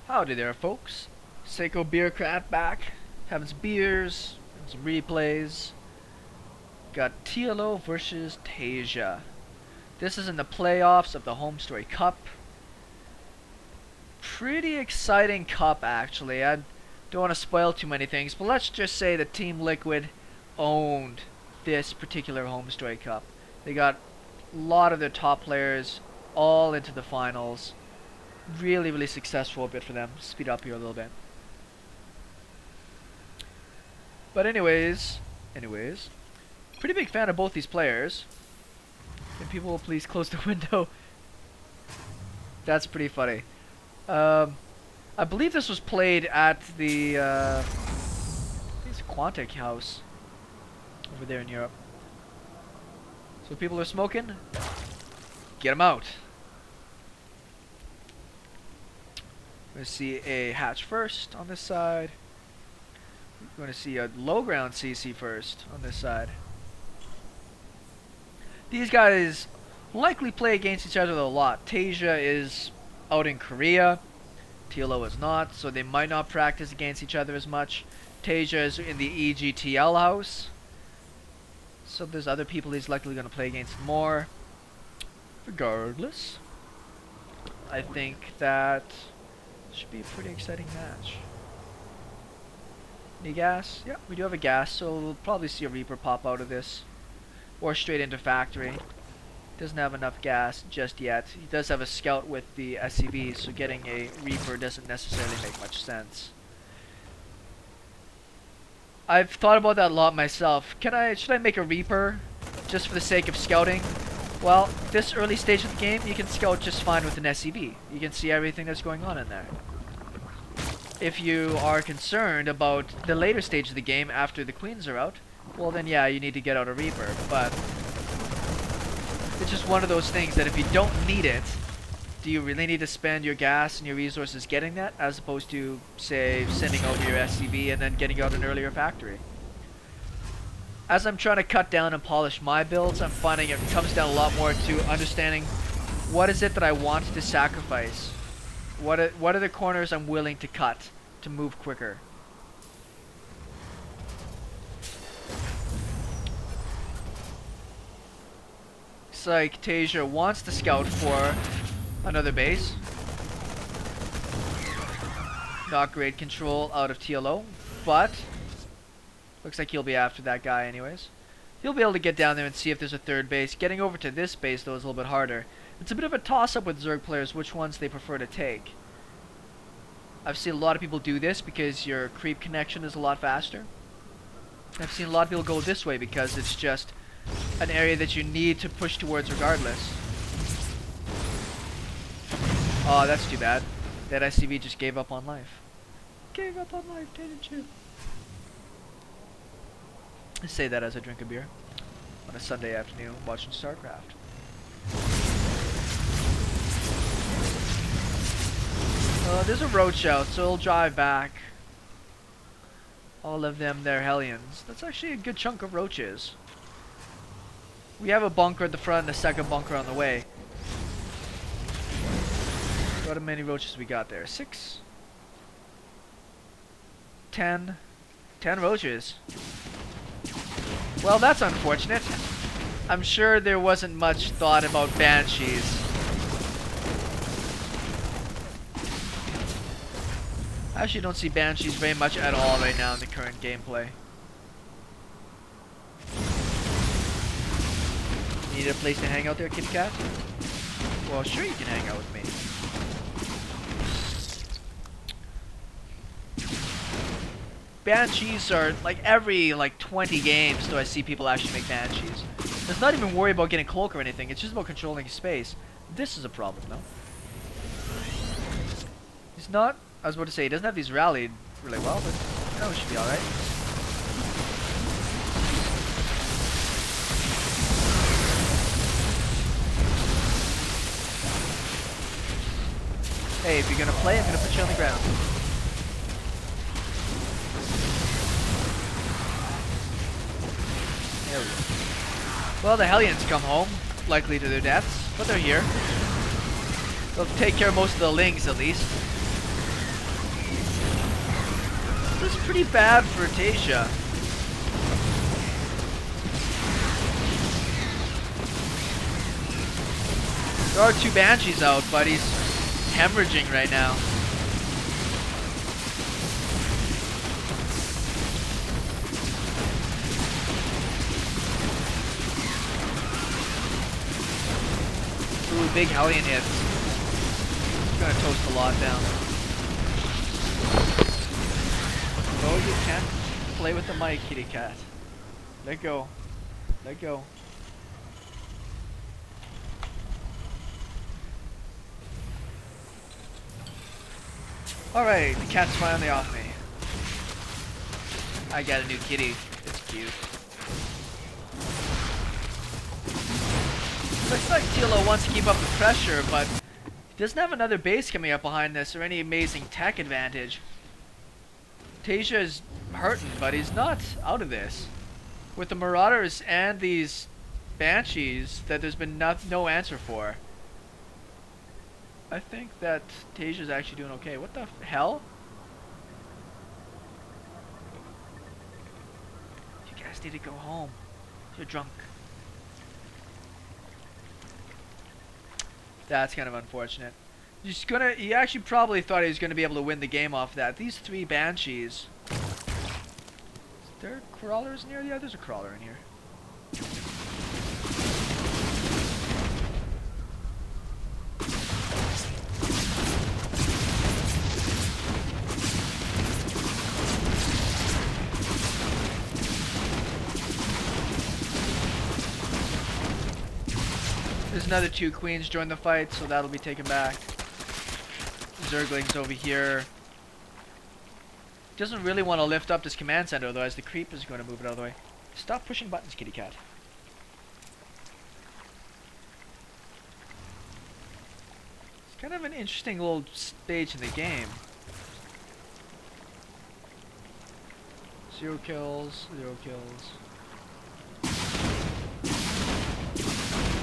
Howdy there, folks. SeKo Beercraft back, having some beers, and some replays. Got TLO versus Taeja. This is in the playoffs of the Homestory Cup. Pretty exciting cup, actually. I don't want to spoil too many things, but let's just say that Team Liquid owned this particular Homestory Cup. They got a lot of their top players all into the finals. Really successful bit for them. Speed up here a little bit. But anyways, pretty big fan of both these players. Can people please close the window? That's pretty funny. I believe this was played at the Quantic house over there in Europe. So people are smoking. Get them out. We're going to see a hatch first on this side. We're going to see a low ground CC first on this side. These guys likely play against each other a lot. Taeja is out in Korea. TLO is not, so they might not practice against each other as much. Taeja is in the EGTL house. So there's other people he's likely going to play against more. Regardless, I think that should be a pretty exciting match. Any gas? Yeah, we do have a gas, so we'll probably see a Reaper pop out of this. Or straight into factory. Doesn't have enough gas just yet. He does have a scout with the SCV, so getting a Reaper doesn't necessarily make much sense. I've thought about that a lot myself. Should I make a Reaper just for the sake of scouting? Well, this early stage of the game, you can scout just fine with an SCV. You can see everything that's going on in there. If you are concerned about the later stage of the game after the queens are out, well then yeah, you need to get out a Reaper. But it's just one of those things that if you don't need it, do you really need to spend your gas and your resources getting that, as opposed to, say, sending over your SCV and then getting out an earlier factory? As I'm trying to cut down and polish my builds, I'm finding it comes down a lot more to understanding what is it that I want to sacrifice. What are the corners I'm willing to cut to move quicker? Looks like Taeja wants to scout for another base. Not great control out of TLO, but looks like he'll be after that guy anyways. He'll be able to get down there and see if there's a third base. Getting over to this base though is a little bit harder. It's a bit of a toss-up with Zerg players which ones they prefer to take. I've seen a lot of people do this because your creep connection is a lot faster. I've seen a lot of people go this way because it's just an area that you need to push towards regardless. Oh, that's too bad. That SCV just gave up on life. Gave up on life, didn't you? I say that as I drink a beer on a Sunday afternoon watching StarCraft. There's a roach out, so he'll drive back. All of them, they're Hellions. That's actually a good chunk of roaches. We have a bunker at the front and a second bunker on the way. What many roaches we got there? 6? 10? 10 roaches. Well, that's unfortunate. I'm sure there wasn't much thought about banshees. I actually don't see banshees very much at all right now in the current gameplay. Need a place to hang out there, kitty cat? Well, sure you can hang out with me. Banshees are like every 20 games do I see people actually make banshees. It's not even worry about getting cloak or anything, it's just about controlling space. This is a problem though. He's not, I was about to say, he doesn't have these rallied really well, but no, it should be alright. Hey, if you're gonna play, I'm gonna put you on the ground. There we go. Well, the Hellions come home, likely to their deaths, but they're here. They'll take care of most of the lings at least. is pretty bad for Taeja. There are 2 Banshees out, but he's hemorrhaging right now. Ooh, big Hellion hits. He's gonna toast a lot down. Oh, you can't play with the mic, kitty cat. Let go. Let go. Alright, the cat's finally off me. I got a new kitty. It's cute. Looks like TLO wants to keep up the pressure, but he doesn't have another base coming up behind this or any amazing tech advantage. Taeja is hurting, but he's not out of this. With the Marauders and these Banshees that there's been no answer for. I think that Taeja's actually doing okay. What the hell? You guys need to go home. You're drunk. That's kind of unfortunate. He actually probably thought he was gonna be able to win the game off that. These 3 Banshees. Is there crawlers in here? Yeah, there's a crawler in here. There's another 2 queens join the fight, so that'll be taken back. Zergling's over here. Doesn't really want to lift up this command center, otherwise the creep is going to move it out of the way. Stop pushing buttons, kitty cat. It's kind of an interesting little stage in the game. 0 kills, 0 kills.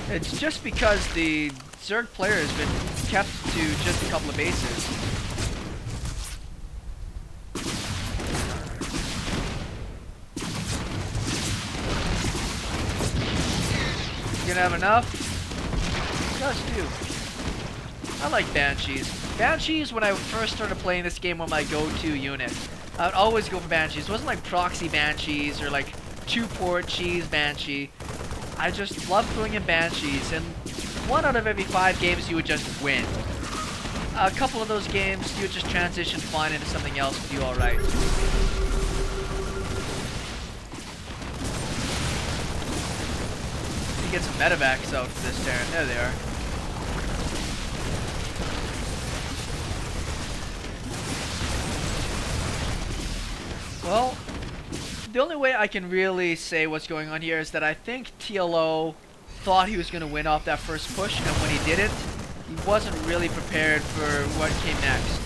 It's just because the Zerg player has been kept to just a couple of bases. You gonna have enough? Just do. I like Banshees. Banshees, when I first started playing this game, were my go-to unit. I would always go for Banshees. It wasn't like proxy Banshees or like 2-port cheese Banshee. I just love throwing in Banshees, and 1 out of every 5 games you would just win. A couple of those games you would just transition fine into something else and do alright. You get some medevacs out for this Terran. There they are. Well, the only way I can really say what's going on here is that I think TLO thought he was going to win off that first push, and when he didn't, he wasn't really prepared for what came next.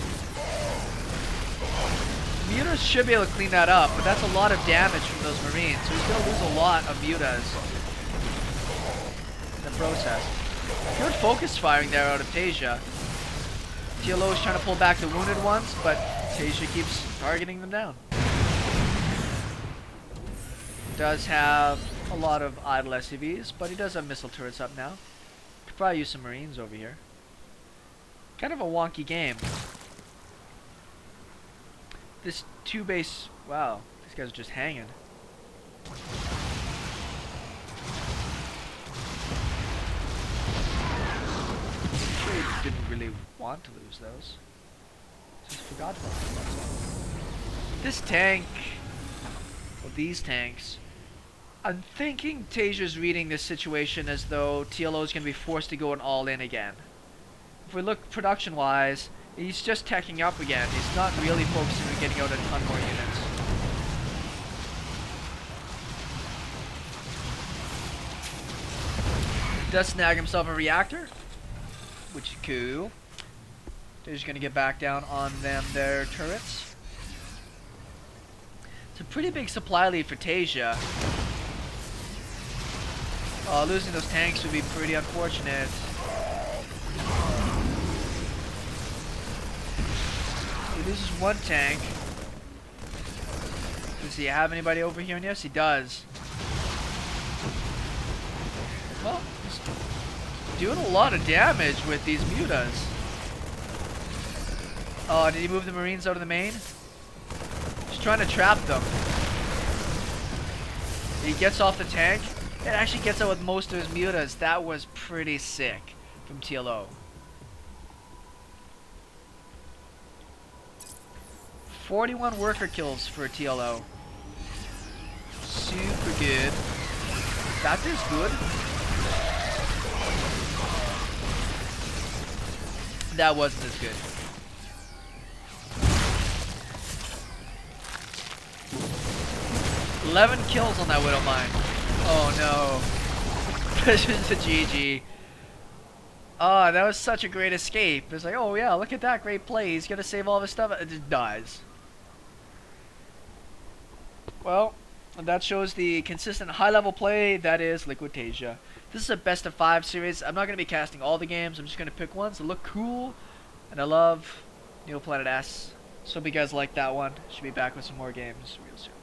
Mutas should be able to clean that up, but that's a lot of damage from those Marines, so he's going to lose a lot of mutas in the process. Good focus firing there out of Taeja. TLO is trying to pull back the wounded ones, but Taeja keeps targeting them down. Does have a lot of idle SCVs, but he does have missile turrets up now. Could probably use some Marines over here. Kind of a wonky game. This 2 base, wow, these guys are just hanging. Trade didn't really want to lose those. Just forgot about them. This tank, well, these tanks. I'm thinking Taeja's reading this situation as though TLO is going to be forced to go an all-in again. If we look production-wise, he's just teching up again. He's not really focusing on getting out a ton more units. He does snag himself a reactor, which is cool. Taeja's going to get back down on their turrets. It's a pretty big supply lead for Taeja. Losing those tanks would be pretty unfortunate. He loses 1 tank. he have anybody over here? And yes, he does. Well, he's doing a lot of damage with these mutas. Oh, did he move the Marines out of the main? He's trying to trap them. He gets off the tank. It actually gets out with most of his mutas. That was pretty sick from TLO. 41 worker kills for TLO. Super good. That is good. That wasn't as good. "11 kills on that Widow Mine." Oh no. This is a GG. Oh, that was such a great escape. It's like, oh yeah, look at that great play. He's gonna save all of his stuff. It just dies. Well, that shows the consistent high-level play that is Liquid Taeja. This is a best of 5 series. I'm not going to be casting all the games. I'm just going to pick ones that look cool. And I love Neoplanet S. So hope you guys like that one. Should be back with some more games real soon.